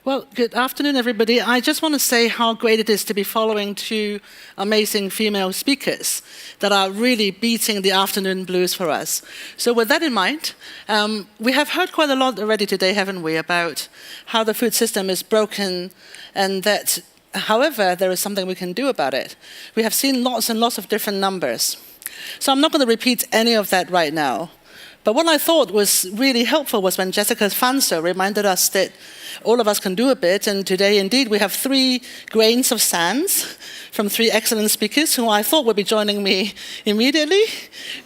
Well, good afternoon, everybody. I just want to say how great it is to be following two amazing female speakers that are really beating the afternoon blues for us. So with that in mind, we have heard quite a lot already today, haven't we, about how the food system is broken and that, however, there is something we can do about it. We have seen lots and lots of different numbers. So I'm not going to repeat any of that right now. But what I thought was really helpful was when Jessica Fanso reminded us that all of us can do a bit, and today, indeed, we have 3 grains of sands from 3 excellent speakers who I thought would be joining me immediately,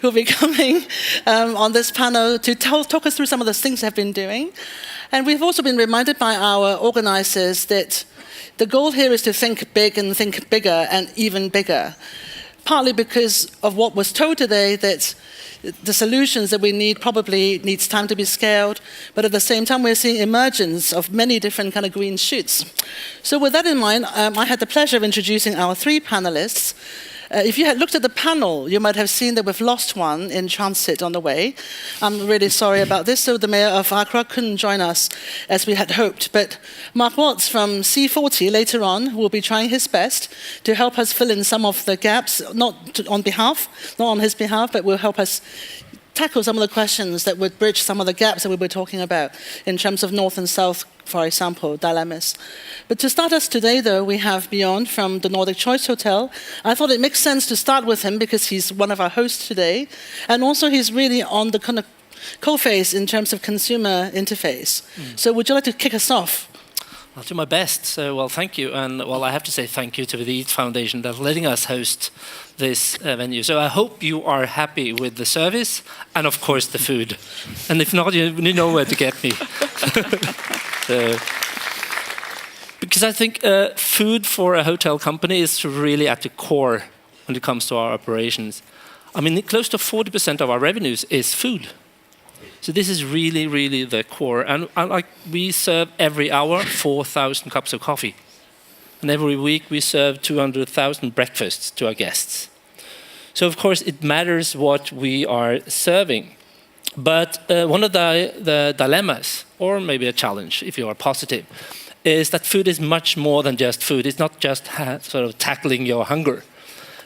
who will be coming on this panel to talk us through some of the things they've been doing. And we've also been reminded by our organizers that the goal here is to think big and think bigger and even bigger, partly because of what was told today, that the solutions that we need probably needs time to be scaled, but at the same time we're seeing emergence of many different kind of green shoots. So with that in mind, I had the pleasure of introducing our 3 panelists. If you had looked at the panel, you might have seen that we've lost one in transit on the way. I'm really sorry about this. So the mayor of Accra couldn't join us as we had hoped. But Mark Watts from C40 later on will be trying his best to help us fill in some of the gaps, not on his behalf, but will help us tackle some of the questions that would bridge some of the gaps that we were talking about in terms of North and South, for example, dilemmas. But to start us today, though, we have Bjørn from the Nordic Choice Hotel. I thought it makes sense to start with him because he's one of our hosts today, and also he's really on the kind of coalface in terms of consumer interface. So would you like to kick us off? I'll do my best. So, well, thank you. And, well, I have to say thank you to the Wisth Foundation that's letting us host this venue. So I hope you are happy with the service and, of course, the food. And if not, you know where to get me. Because I think food for a hotel company is really at the core when it comes to our operations. I mean, close to 40% of our revenues is food. So this is really, really the core. And we serve every hour 4,000 cups of coffee. And every week we serve 200,000 breakfasts to our guests. So of course it matters what we are serving. But one of the dilemmas, or maybe a challenge if you are positive, is that food is much more than just food. It's not just sort of tackling your hunger.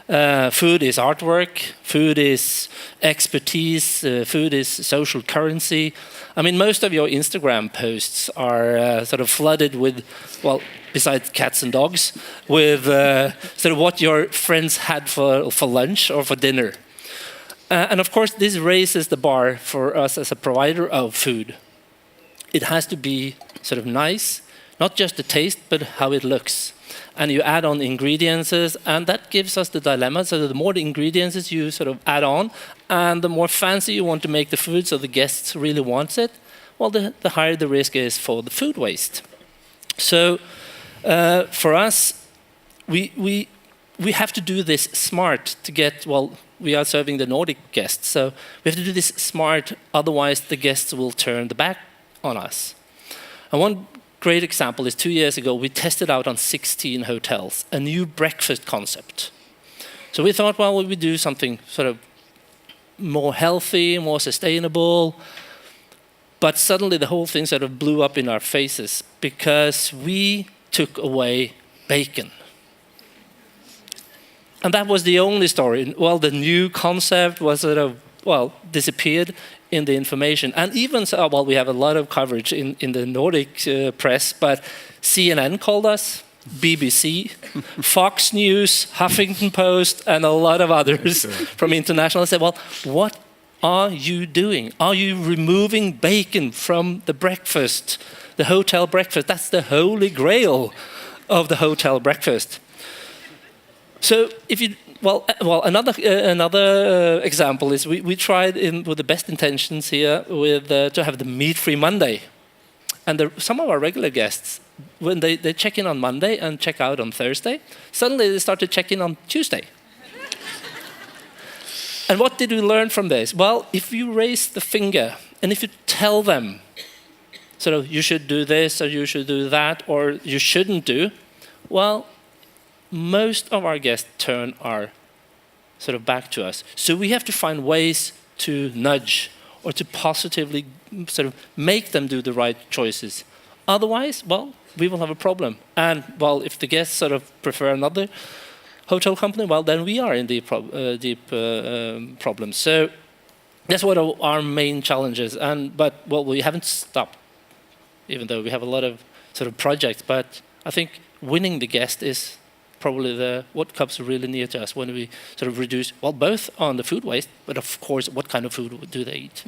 Food is artwork, food is expertise, food is social currency. I mean, most of your Instagram posts are sort of flooded with, well, besides cats and dogs, with sort of what your friends had for lunch or for dinner. And of course, this raises the bar for us as a provider of food. It has to be sort of nice, not just the taste, but how it looks. And you add on ingredients, and that gives us the dilemma. So the more the ingredients you sort of add on, and the more fancy you want to make the food so the guests really want it, well, the higher the risk is for the food waste. So for us, we have to do this smart to get, well, we are serving the Nordic guests, so we have to do this smart, otherwise the guests will turn the back on us. And one great example is 2 years ago, we tested out on 16 hotels a new breakfast concept. So we thought, well, we do something sort of more healthy, more sustainable. But suddenly the whole thing sort of blew up in our faces because we took away bacon. And that was the only story. Well, the new concept was sort of, well, disappeared in the information. And even so, well, we have a lot of coverage in the Nordic press, but CNN called us, BBC, Fox News, Huffington Post, and a lot of others from international said, well, what are you doing? Are you removing bacon from the breakfast, the hotel breakfast? That's the holy grail of the hotel breakfast. So if you, well, another example is we tried with the best intentions here with to have the meat-free Monday, and some of our regular guests, when they check in on Monday and check out on Thursday, suddenly they start to check in on Tuesday. And what did we learn from this? Well, if you raise the finger and if you tell them, sort of, you should do this or you should do that or you shouldn't do, well, most of our guests turn our sort of back to us. So we have to find ways to nudge or to positively sort of make them do the right choices Otherwise, well, we will have a problem. And, well, if the guests sort of prefer another hotel company, well, then we are in deep problems. So that's what our main challenge is. But, well, we haven't stopped, even though we have a lot of sort of projects. But I think winning the guest is probably what comes really near to us when we sort of reduce, well, both on the food waste, but of course, what kind of food do they eat?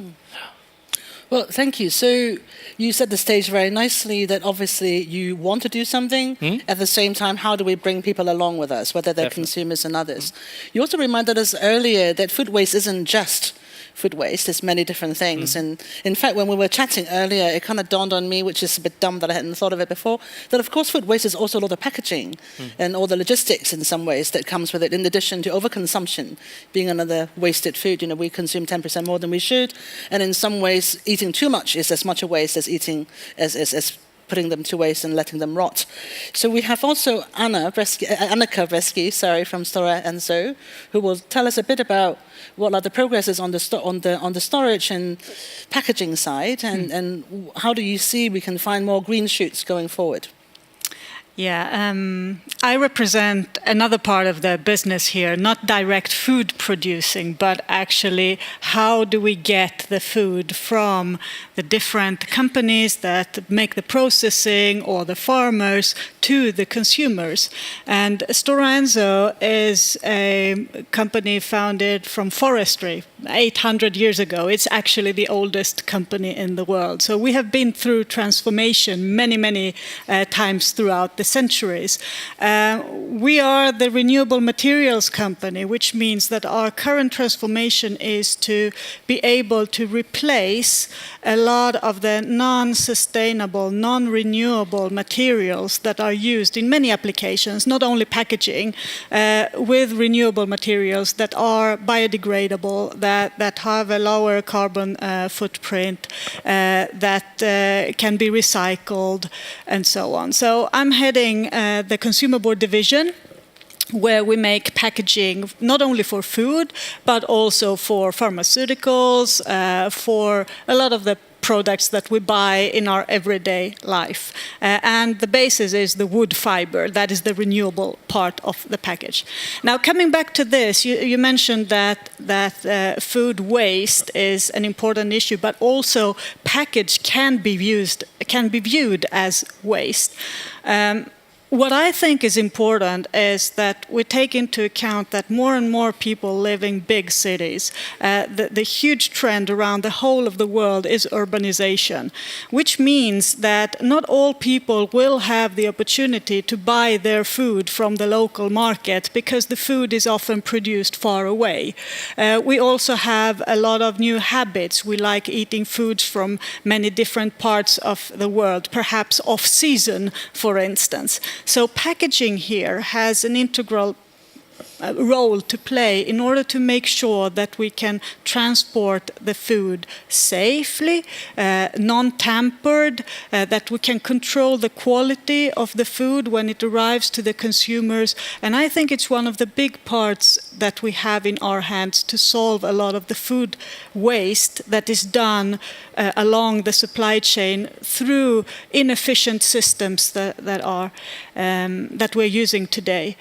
Well, thank you. So you set the stage very nicely that obviously you want to do something. At the same time, how do we bring people along with us, whether they're consumers and others? You also reminded us earlier that food waste isn't just food waste. There's many different things. And in fact, when we were chatting earlier, it kind of dawned on me, which is a bit dumb that I hadn't thought of it before, that of course food waste is also a lot of packaging and all the logistics in some ways that comes with it, in addition to overconsumption being another wasted food. You know, we consume 10% more than we should. And in some ways, eating too much is as much a waste as eating, as putting them to waste and letting them rot. So we have also Annica Bresky, from Stora Enso, who will tell us a bit about what are the progresses on the storage and packaging side, and how do you see we can find more green shoots going forward? Yeah, I represent another part of the business here, not direct food producing, but actually how do we get the food from the different companies that make the processing or the farmers to the consumers. And Stora Enso is a company founded from forestry 800 years ago. It's actually the oldest company in the world. So we have been through transformation many times throughout the centuries. We are the renewable materials company, which means that our current transformation is to be able to replace a lot of the non-sustainable, non-renewable materials that are used in many applications, not only packaging, with renewable materials that are biodegradable, that have a lower carbon footprint, that can be recycled, and so on. So I'm heading the Consumer Board division, where we make packaging not only for food, but also for pharmaceuticals, for a lot of the products that we buy in our everyday life. And the basis is the wood fiber. That is the renewable part of the package. Now, coming back to this, you mentioned that food waste is an important issue, but also package can be viewed as waste. What I think is important is that we take into account that more and more people live in big cities. The huge trend around the whole of the world is urbanization, which means that not all people will have the opportunity to buy their food from the local market because the food is often produced far away. We also have a lot of new habits. We like eating foods from many different parts of the world, perhaps off-season, for instance. So packaging here has an integral role to play in order to make sure that we can transport the food safely, non-tampered, that we can control the quality of the food when it arrives to the consumers. And I think it's one of the big parts that we have in our hands to solve a lot of the food waste that is done along the supply chain through inefficient systems that we're using today.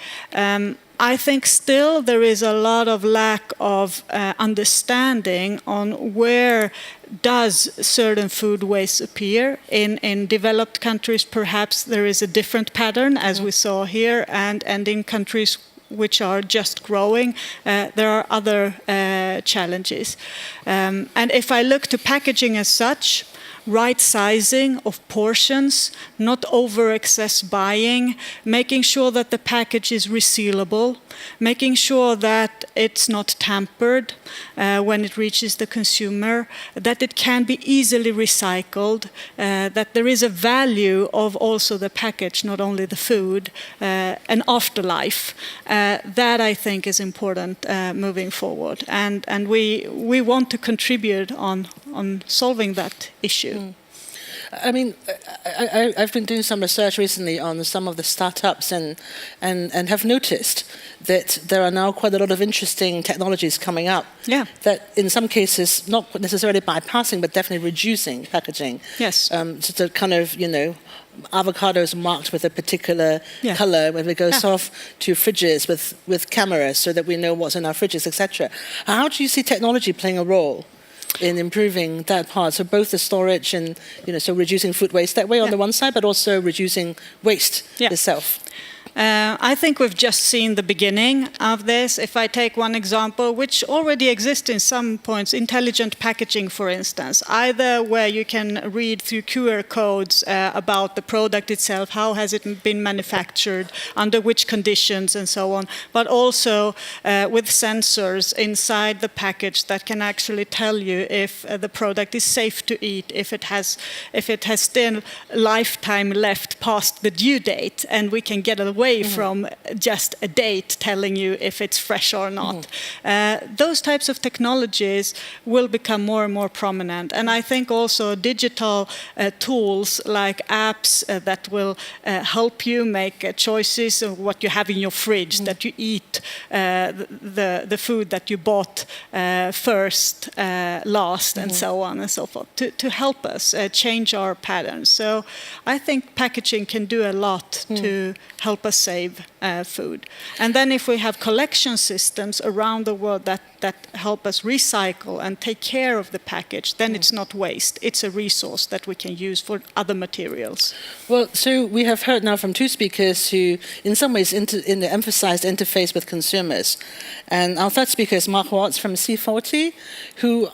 I think still there is a lot of lack of understanding on where does certain food waste appear. In developed countries, perhaps there is a different pattern, as we saw here, and in countries which are just growing, there are other challenges. And if I look to packaging as such, right sizing of portions, not over-excess buying, making sure that the package is resealable, making sure that it's not tampered when it reaches the consumer, that it can be easily recycled, that there is a value of also the package, not only the food, an afterlife. That I think is important moving forward. And we want to contribute on solving that issue. I mean, I've been doing some research recently on some of the startups and have noticed that there are now quite a lot of interesting technologies coming up. Yeah. That in some cases, not necessarily bypassing, but definitely reducing packaging. Yes. To kind of, avocados marked with a particular color when it goes off to fridges with cameras so that we know what's in our fridges, etc. How do you see technology playing a role in improving that part? So both the storage and, so reducing food waste that way on the one side, but also reducing waste itself. I think we've just seen the beginning of this. If I take one example, which already exists in some points, intelligent packaging, for instance, either where you can read through QR codes about the product itself, how has it been manufactured, under which conditions, and so on, but also with sensors inside the package that can actually tell you if the product is safe to eat, if it has still lifetime left past the due date, and we can get away from just a date telling you if it's fresh or not. Those types of technologies will become more and more prominent. And I think also digital tools like apps that will help you make choices of what you have in your fridge, that you eat the food that you bought first, last, and so on and so forth, to help us change our patterns. So I think packaging can do a lot to help us save food. And then if we have collection systems around the world that help us recycle and take care of the package, then it's not waste. It's a resource that we can use for other materials. Well, so we have heard now from two speakers who, in some ways, emphasized interface with consumers. And our third speaker is Mark Watts from C40, who,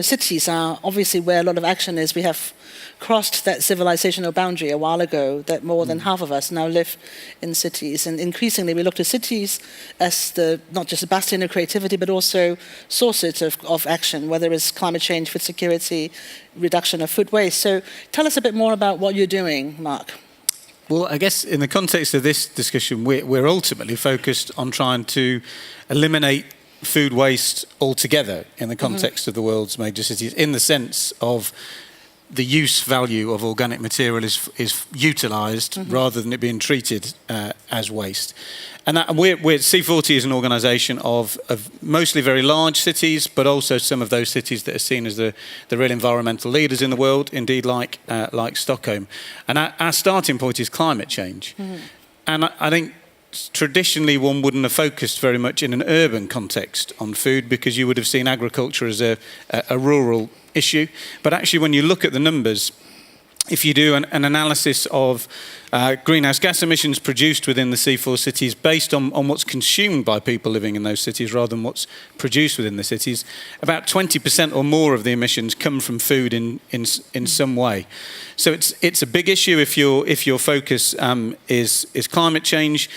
cities are obviously where a lot of action is. We have crossed that civilizational boundary a while ago, that more than half of us now live in cities. And increasingly we look to cities as not just a bastion of creativity, but also sources of action, whether it's climate change, food security, reduction of food waste. So tell us a bit more about what you're doing, Mark. Well, I guess in the context of this discussion, we're ultimately focused on trying to eliminate food waste altogether in the context of the world's major cities, in the sense of the use value of organic material is utilised rather than it being treated as waste. And we're C40 is an organisation of mostly very large cities, but also some of those cities that are seen as the real environmental leaders in the world, indeed like Stockholm. And our starting point is climate change. And I think traditionally one wouldn't have focused very much in an urban context on food, because you would have seen agriculture as a rural issue. But actually, when you look at the numbers, if you do an analysis of greenhouse gas emissions produced within the C4 cities based on what's consumed by people living in those cities rather than what's produced within the cities, about 20% or more of the emissions come from food in some way. So it's a big issue if your focus is climate change,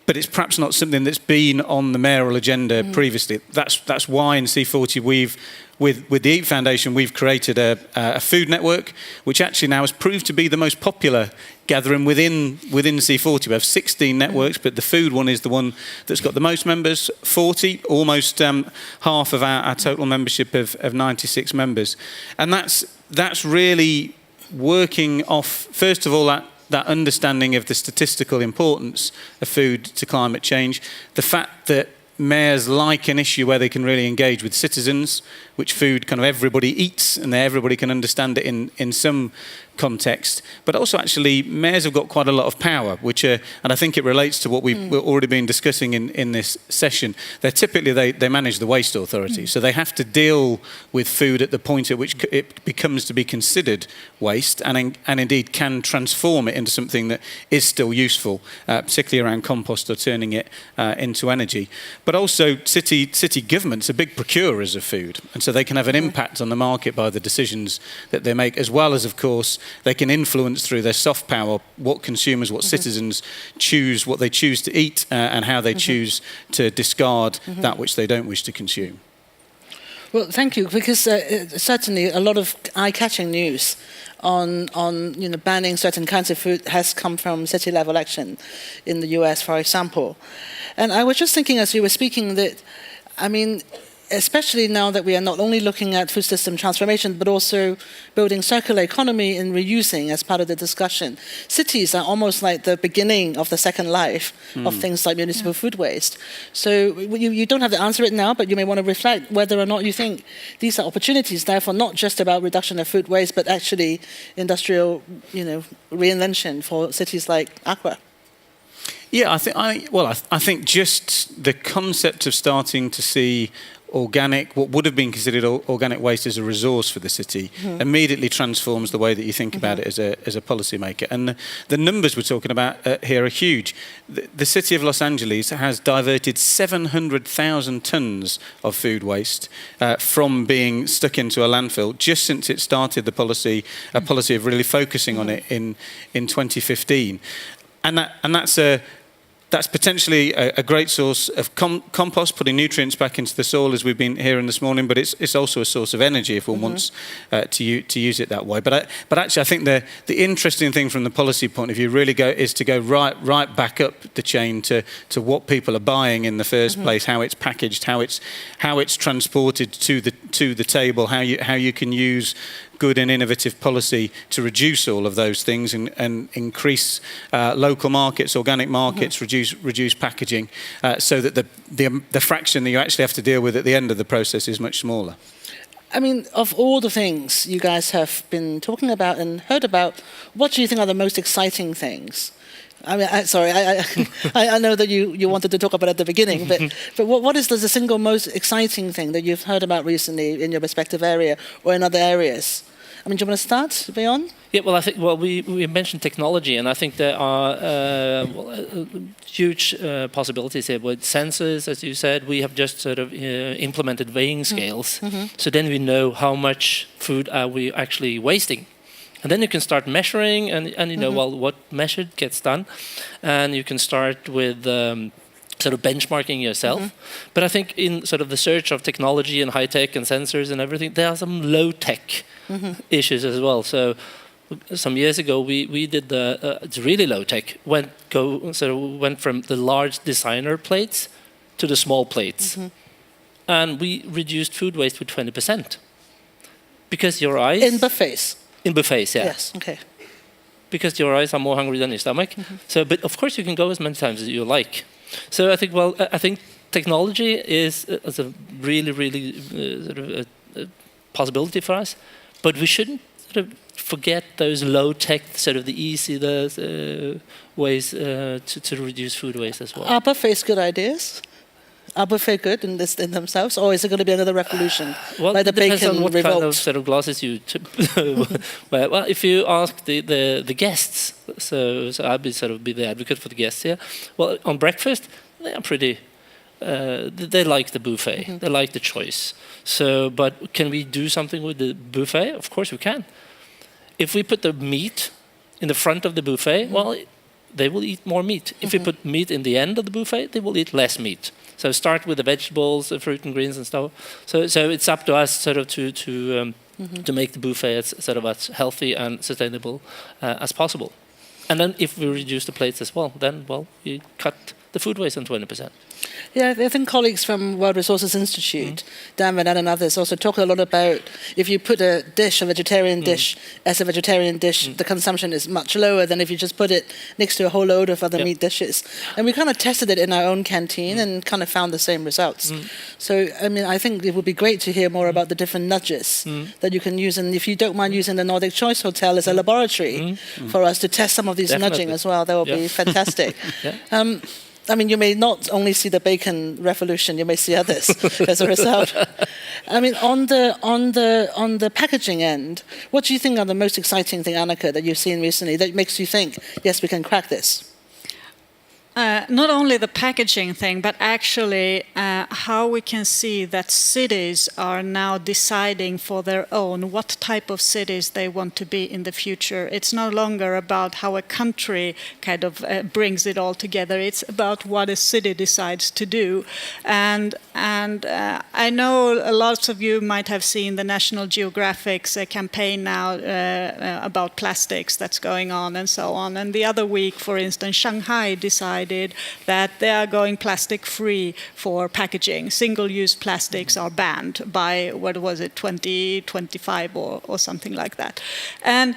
but it's perhaps not something that's been on the mayoral agenda previously. That's why in C40 with the Eat Foundation, we've created a food network, which actually now has proved to be the most popular gathering within C40. We have 16 networks, but the food one is the one that's got the most members, 40, almost half of our total membership of 96 members. And that's really working off, first of all, that understanding of the statistical importance of food to climate change, the fact that mayors like an issue where they can really engage with citizens, which food kind of everybody eats and everybody can understand it in some context. But also actually mayors have got quite a lot of power, and I think it relates to what we've already been discussing in this session. They manage the waste authority, so they have to deal with food at the point at which it becomes to be considered waste, and indeed can transform it into something that is still useful, particularly around compost or turning it into energy. But also city governments are big procurers of food, and so they can have an impact on the market by the decisions that they make, as well as, of course, they can influence through their soft power what consumers, what citizens choose, what they choose to eat, and how they choose to discard that which they don't wish to consume. Well, thank you, because certainly a lot of eye-catching news on banning certain kinds of food has come from city-level action in the US, for example. And I was just thinking as you were speaking that, especially now that we are not only looking at food system transformation, but also building circular economy and reusing as part of the discussion. Cities are almost like the beginning of the second life of things like municipal food waste. So you don't have to answer it now, but you may want to reflect whether or not you think these are opportunities, therefore not just about reduction of food waste, but actually industrial, reinvention for cities like Accra. Yeah, I think just the concept of starting to see what would have been considered organic waste as a resource for the city immediately transforms the way that you think about it as a policymaker. And the numbers we're talking about here are huge. The city of Los Angeles has diverted 700,000 tons of food waste from being stuck into a landfill just since it started a policy of really focusing on it in 2015. And that's potentially a great source of compost, putting nutrients back into the soil, as we've been hearing this morning. But it's also a source of energy if one wants to use it that way. But actually, I think the interesting thing from the policy point of view really is to go right back up the chain to what people are buying in the first place, how it's packaged, how it's transported to the table, how you can use good and innovative policy to reduce all of those things and increase local markets, organic markets, reduce packaging, so that the fraction that you actually have to deal with at the end of the process is much smaller. I mean, of all the things you guys have been talking about and heard about, what do you think are the most exciting things? I mean, I know that you wanted to talk about it at the beginning, but what is the single most exciting thing that you've heard about recently in your respective area or in other areas? I mean, do you want to start, Bjørn? Yeah, well, I think we mentioned technology, and I think there are huge possibilities here with sensors. As you said, we have just sort of implemented weighing scales, so then we know how much food are we actually wasting. And then you can start measuring, and you know, what measured gets done. And you can start with sort of benchmarking yourself. But I think in sort of the search of technology and high-tech and sensors and everything, there are some low-tech issues as well. So some years ago, we did it's really low-tech, went from the large designer plates to the small plates. And we reduced food waste with 20%. Because your eyes... In buffets? In buffets, yeah. Yes, okay. Because your eyes are more hungry than your stomach. So, but of course you can go as many times as you like. So I think technology is a really, really sort of a possibility for us. But we shouldn't sort of forget those low-tech, sort of the easy ways to reduce food waste as well. Are buffets good ideas? Are buffet good in themselves, or is it going to be another revolution? Well, like the it depends bacon on what revolt? kind of sort of glasses you. Well, if you ask the guests, so I'll be the advocate for the guests here. Well, on breakfast, they are pretty. They like the buffet. They like the choice. So, but can we do something with the buffet? Of course we can. If we put the meat in the front of the buffet, well, they will eat more meat. If we put meat in the end of the buffet, they will eat less meat. So start with the vegetables, the fruit and greens and stuff. So it's up to us sort of to make the buffet as sort of as healthy and sustainable as possible. And then if we reduce the plates as well, then we cut the food waste on 20%. Yeah, I think colleagues from World Resources Institute, Dan Van and others, also talk a lot about if you put a vegetarian dish, as a vegetarian dish, the consumption is much lower than if you just put it next to a whole load of other meat dishes. And we kind of tested it in our own canteen and kind of found the same results. So, I mean, I think it would be great to hear more about the different nudges that you can use. And if you don't mind using the Nordic Choice Hotel as a laboratory for us to test some of these nudging as well, that would be fantastic. I mean, you may not only see the bacon revolution; you may see others as a result. I mean, on the packaging end, what do you think are the most exciting thing, Annica, that you've seen recently that makes you think, yes, we can crack this? Not only the packaging thing, but actually how we can see that cities are now deciding for their own what type of cities they want to be in the future. It's no longer about how a country kind of brings it all together. It's about what a city decides to do. And I know lots of you might have seen the National Geographic's campaign now about plastics that's going on and so on. And the other week, for instance, Shanghai decided decided that they are going plastic-free for packaging. Single-use plastics are banned by, 2025 or something like that. And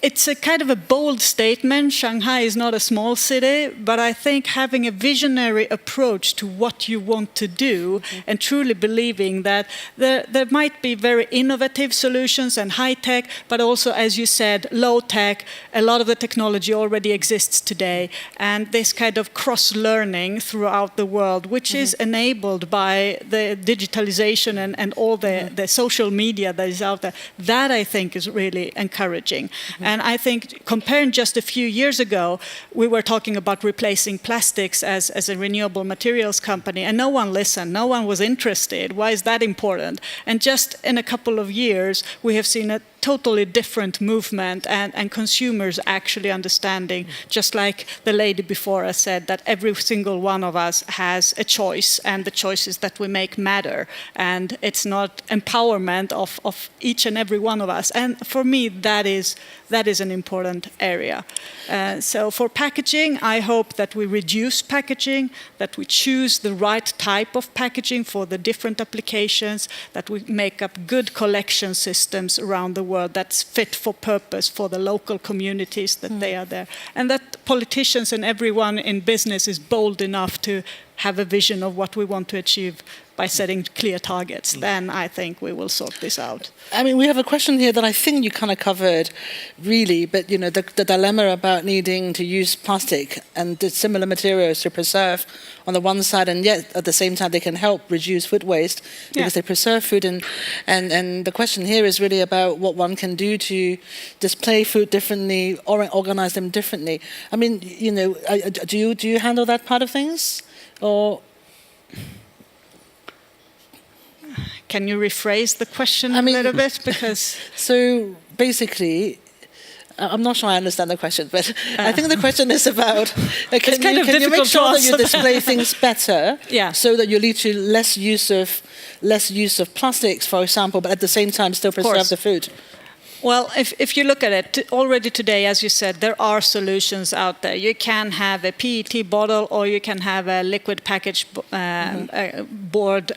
it's a kind of a bold statement. Shanghai is not a small city, but I think having a visionary approach to what you want to do and truly believing that there might be very innovative solutions and high-tech, but also, as you said, low-tech. A lot of the technology already exists today. And this kind of cross-learning throughout the world, which is enabled by the digitalization and all the social media that is out there, that I think is really encouraging. And I think comparing just a few years ago, we were talking about replacing plastics as a renewable materials company, and no one listened, no one was interested. Why is that important? And just in a couple of years, we have seen a totally different movement and consumers actually understanding, just like the lady before us said, that every single one of us has a choice and the choices that we make matter. And it's not empowerment of each and every one of us. And for me, that is an important area. So for packaging, I hope that we reduce packaging, that we choose the right type of packaging for the different applications, that we make up good collection systems around the world that's fit for purpose for the local communities that they are there. And that politicians and everyone in business is bold enough to have a vision of what we want to achieve by setting clear targets. Then I think we will sort this out. I mean, we have a question here that I think you kind of covered, really, but the dilemma about needing to use plastic and the similar materials to preserve on the one side, and yet at the same time they can help reduce food waste because they preserve food. And the question here is really about what one can do to display food differently or organize them differently. I mean, do you handle that part of things, or? Can you rephrase the question a little bit? Because so basically, I'm not sure I understand the question, but I think the question is about can you make sure that you display things better, so that you lead to less use of plastics, for example, but at the same time still preserve the food. Well, if you look at it, already today, as you said, there are solutions out there. You can have a PET bottle, or you can have a liquid package board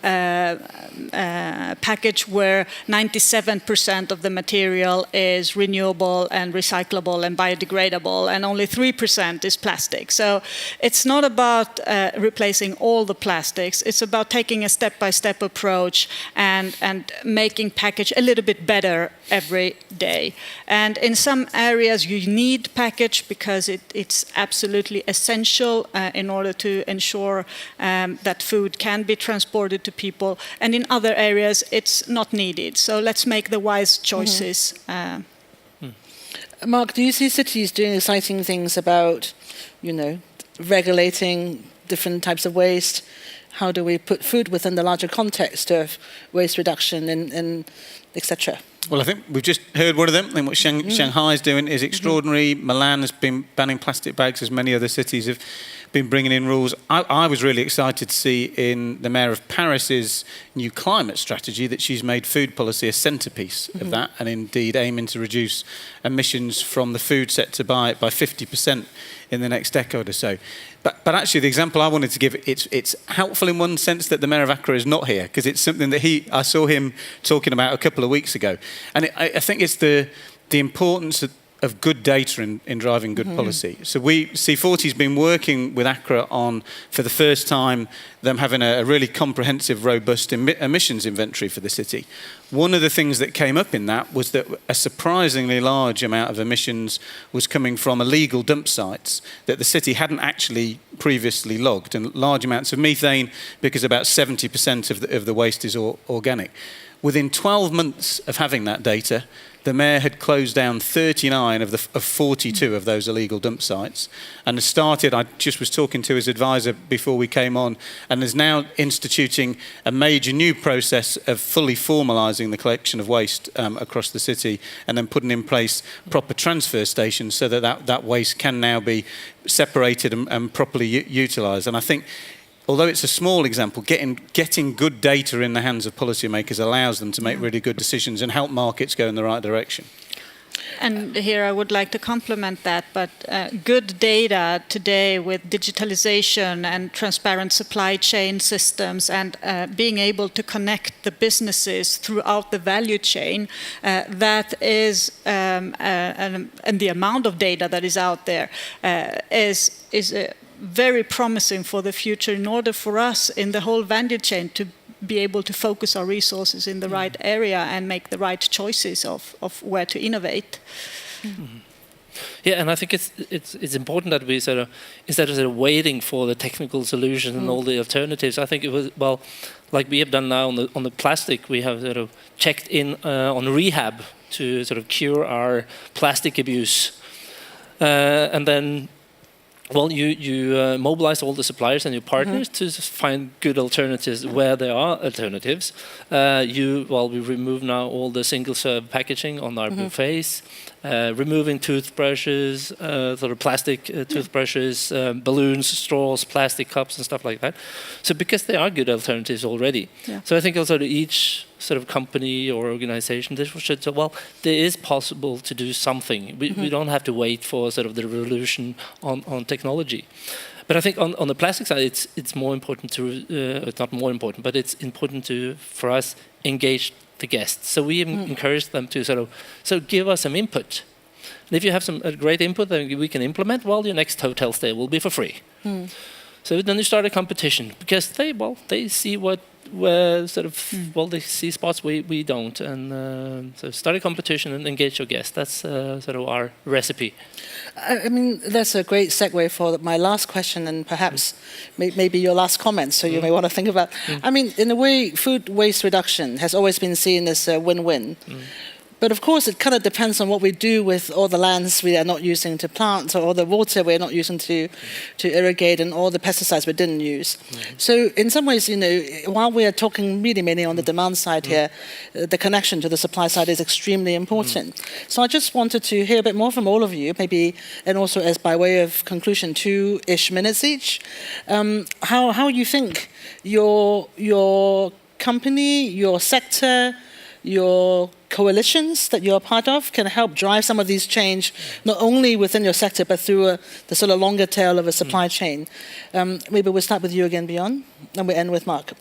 package where 97% of the material is renewable and recyclable and biodegradable, and only 3% is plastic. So it's not about replacing all the plastics. It's about taking a step-by-step approach and making package a little bit better every day. And in some areas you need package because it's absolutely essential in order to ensure that food can be transported to people. And in other areas it's not needed. So let's make the wise choices. Mark, do you see cities doing exciting things about, regulating different types of waste? How do we put food within the larger context of waste reduction and etc.? Well, I think we've just heard one of them. I think what Shanghai is doing is extraordinary. Milan has been banning plastic bags, as many other cities have been bringing in rules. I was really excited to see in the Mayor of Paris's new climate strategy that she's made food policy a centrepiece of that, and indeed aiming to reduce emissions from the food sector by 50% in the next decade or so. But actually, the example I wanted to give, it's helpful in one sense that the Mayor of Accra is not here, because it's something that I saw him talking about a couple of weeks ago. And I think it's the importance of good data in driving good policy. So C40's been working with Accra on, for the first time, them having a really comprehensive, robust emissions inventory for the city. One of the things that came up in that was that a surprisingly large amount of emissions was coming from illegal dump sites that the city hadn't actually previously logged, and large amounts of methane, because about 70% of the waste is organic. Within 12 months of having that data, the mayor had closed down 39 of 42 of those illegal dump sites, and has started, I just was talking to his advisor before we came on, and is now instituting a major new process of fully formalising the collection of waste across the city, and then putting in place proper transfer stations so that waste can now be separated and properly utilised. And I think, although it's a small example, getting good data in the hands of policymakers allows them to make really good decisions and help markets go in the right direction. And here I would like to complement that, but good data today with digitalization and transparent supply chain systems and being able to connect the businesses throughout the value chain, that is, and the amount of data that is out there is very promising for the future in order for us in the whole value chain to be able to focus our resources in the right area and make the right choices of where to innovate. Yeah, and I think it's important that we sort of, instead of waiting for the technical solution and all the alternatives, I think it was, well, like we have done now on the plastic, we have sort of checked in on rehab to sort of cure our plastic abuse. And then, well, you mobilize all the suppliers and your partners to find good alternatives where there are alternatives. We remove now all the single-serve packaging on our buffets, removing toothbrushes, sort of plastic toothbrushes, balloons, straws, plastic cups, and stuff like that. So because there are good alternatives already. Yeah. So I think also each sort of company or organization, this should say, well, there is possible to do something. We don't have to wait for sort of the revolution on technology. But I think on the plastic side, it's more important to, it's not more important, but it's important for us engage the guests. So we encourage them to sort of give us some input. And if you have some great input that we can implement, well, your next hotel stay will be for free. So then you start a competition because they see they see spots we don't, and so start a competition and engage your guests. That's sort of our recipe. I mean, that's a great segue for my last question, and perhaps maybe your last comment. So you may want to think about. I mean, in a way, food waste reduction has always been seen as a win-win. But of course, it kind of depends on what we do with all the lands we are not using to plant, or all the water we're not using to irrigate, and all the pesticides we didn't use. So in some ways, while we are talking really mainly on the demand side here, the connection to the supply side is extremely important. So I just wanted to hear a bit more from all of you, maybe, and also as by way of conclusion, 2-ish minutes each, how you think your company, your sector, your coalitions that you're part of can help drive some of these change, not only within your sector, but through the sort of longer tail of a supply chain. Maybe we'll start with you again, Bjørn, and we end with Mark.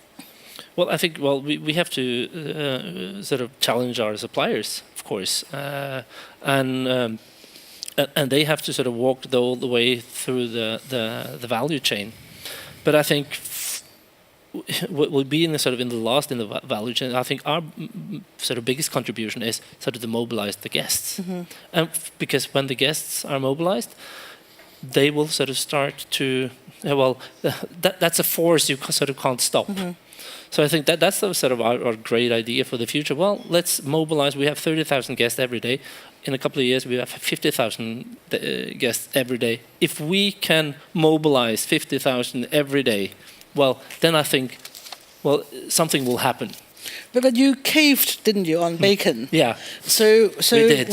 Well, I think, we have to sort of challenge our suppliers, of course. And they have to sort of walk all the way through the value chain. But I think we'll be in the value chain. I think our sort of biggest contribution is sort of to mobilize the guests, and because when the guests are mobilized, they will sort of start to that's a force you sort of can't stop. So I think that's sort of our great idea for the future. Well, let's mobilize. We have 30,000 guests every day. In a couple of years, we have 50,000 guests every day. If we can mobilize 50,000 every day, well, then I think, something will happen. But you caved, didn't you, on bacon? Yeah. So we did.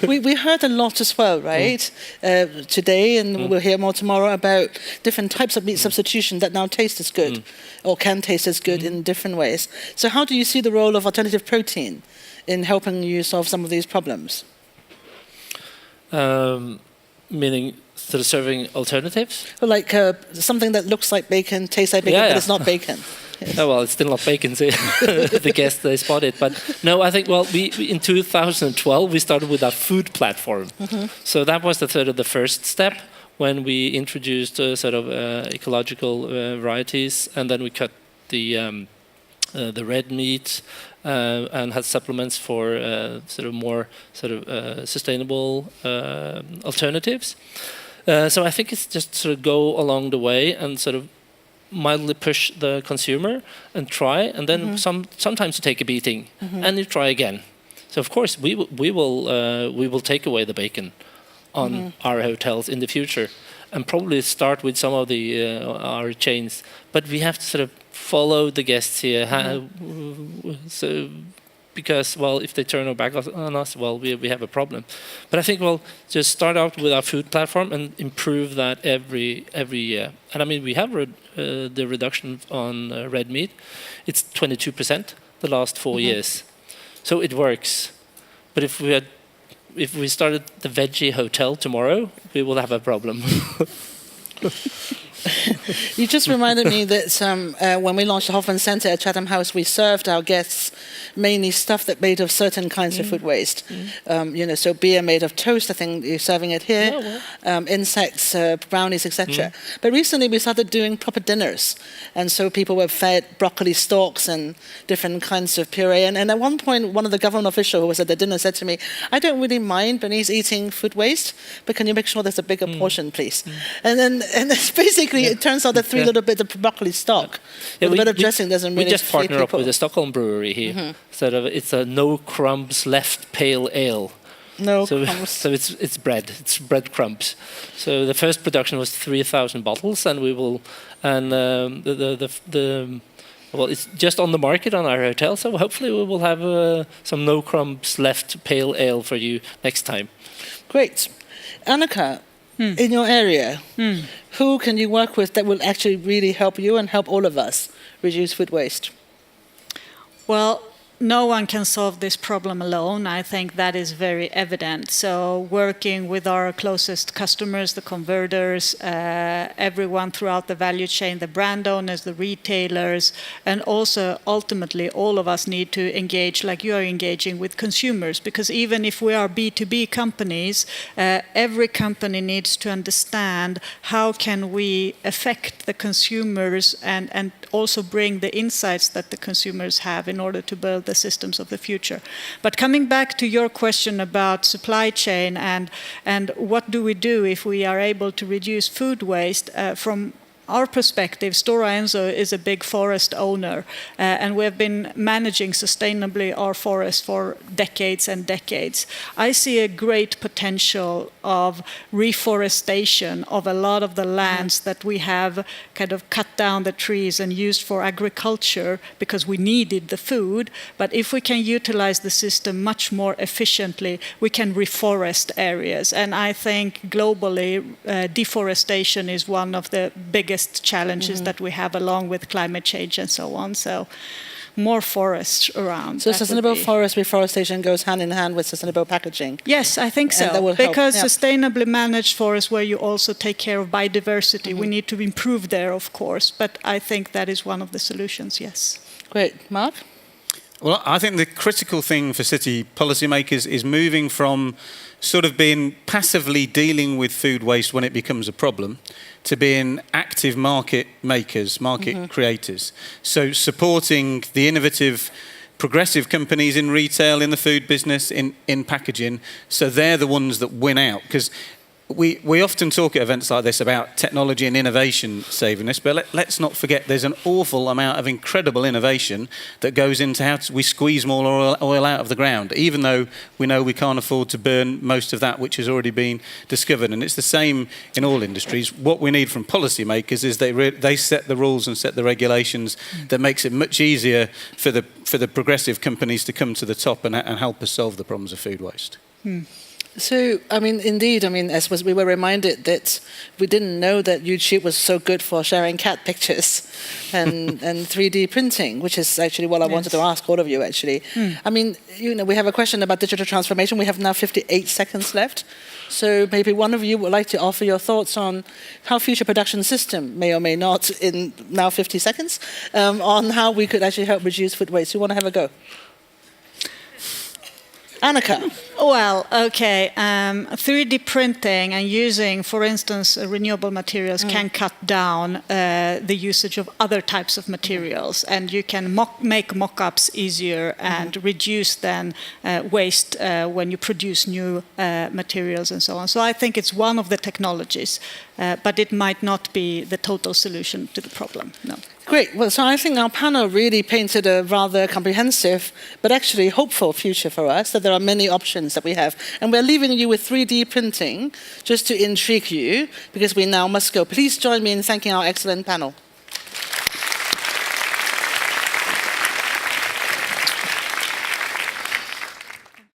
we heard a lot as well, right? Today, and we'll hear more tomorrow about different types of meat substitution that now taste as good, or can taste as good in different ways. So how do you see the role of alternative protein in helping you solve some of these problems? Meaning sort of serving alternatives? Well, like something that looks like bacon, tastes like bacon, but it's not bacon. Yes. Oh, well, it's still not bacon, so the guests, they spot it. But no, I think, we in 2012, we started with our food platform. So that was the first step when we introduced sort of ecological varieties, and then we cut the red meat and had supplements for sort of more sustainable alternatives. So I think it's just sort of go along the way and sort of mildly push the consumer and try, and then sometimes you take a beating and you try again. So of course we will take away the bacon on our hotels in the future, and probably start with some of the our chains. But we have to sort of follow the guests here. So because if they turn their back on us, we have a problem. But I think just start out with our food platform and improve that every year. And I mean, we have the reduction on red meat. It's 22% the last 4 years, so it works. But if we started the veggie hotel tomorrow, we will have a problem. You just reminded me that when we launched the Hoffmann Center at Chatham House, we served our guests mainly stuff that made of certain kinds of food waste. So beer made of toast, I think you're serving it here, insects, brownies, etc. But recently we started doing proper dinners. And so people were fed broccoli stalks and different kinds of puree. And at one point, one of the government officials who was at the dinner said to me, I don't really mind Bernice eating food waste, but can you make sure there's a bigger portion, please? And it's basically, it turns out that 3 little bits of broccoli stock with a bit of dressing doesn't really We just partner up people. with the Stockholm brewery here. So it's a no crumbs left pale ale. Crumbs. So it's bread. It's bread crumbs. So the first production was 3,000 bottles, and we will it's just on the market on our hotel. So hopefully we will have some no crumbs left pale ale for you next time. Great, Annica. In your area, who can you work with that will actually really help you and help all of us reduce food waste? Well, no one can solve this problem alone. I think that is very evident. So working with our closest customers, the converters, everyone throughout the value chain, the brand owners, the retailers, and also ultimately all of us need to engage like you are engaging with consumers, because even if we are B2B companies, every company needs to understand how can we affect the consumers and also bring the insights that the consumers have in order to build the systems of the future. But coming back to your question about supply chain and what do we do if we are able to reduce food waste, from our perspective, Stora Enso is a big forest owner, and we have been managing sustainably our forests for decades and decades. I see a great potential of reforestation of a lot of the lands that we have kind of cut down the trees and used for agriculture because we needed the food. But if we can utilize the system much more efficiently, we can reforest areas. And I think globally, deforestation is one of the biggest challenges that we have, along with climate change and so on. So more forests around. So sustainable forest reforestation goes hand in hand with sustainable packaging. Yes, I think so. That will because help. Sustainably managed forests where you also take care of biodiversity, we need to improve there, of course. But I think that is one of the solutions, yes. Great. Mark? Well, I think the critical thing for city policymakers is moving from sort of being passively dealing with food waste when it becomes a problem to being active market makers, market creators. So supporting the innovative, progressive companies in retail, in the food business, in packaging, so they're the ones that win out. Because we often talk at events like this about technology and innovation saving us, but let's not forget there's an awful amount of incredible innovation that goes into how we squeeze more oil out of the ground, even though we know we can't afford to burn most of that which has already been discovered. And it's the same in all industries. What we need from policymakers is they set the rules and set the regulations that makes it much easier for the progressive companies to come to the top and help us solve the problems of food waste. So, indeed, as we were reminded that we didn't know that YouTube was so good for sharing cat pictures and 3D printing, which is actually what I wanted to ask all of you, actually. We have a question about digital transformation. We have now 58 seconds left. So maybe one of you would like to offer your thoughts on how future production system may or may not, in now 50 seconds, on how we could actually help reduce food waste. Who want to have a go? Annica. Well, okay. 3D printing and using, for instance, renewable materials can cut down the usage of other types of materials, and you can make mock-ups easier and reduce then waste when you produce new materials and so on. So I think it's one of the technologies, but it might not be the total solution to the problem. No. Great. Well, so I think our panel really painted a rather comprehensive, but actually hopeful future for us, that there are many options that we have. And we're leaving you with 3D printing just to intrigue you, because we now must go. Please join me in thanking our excellent panel.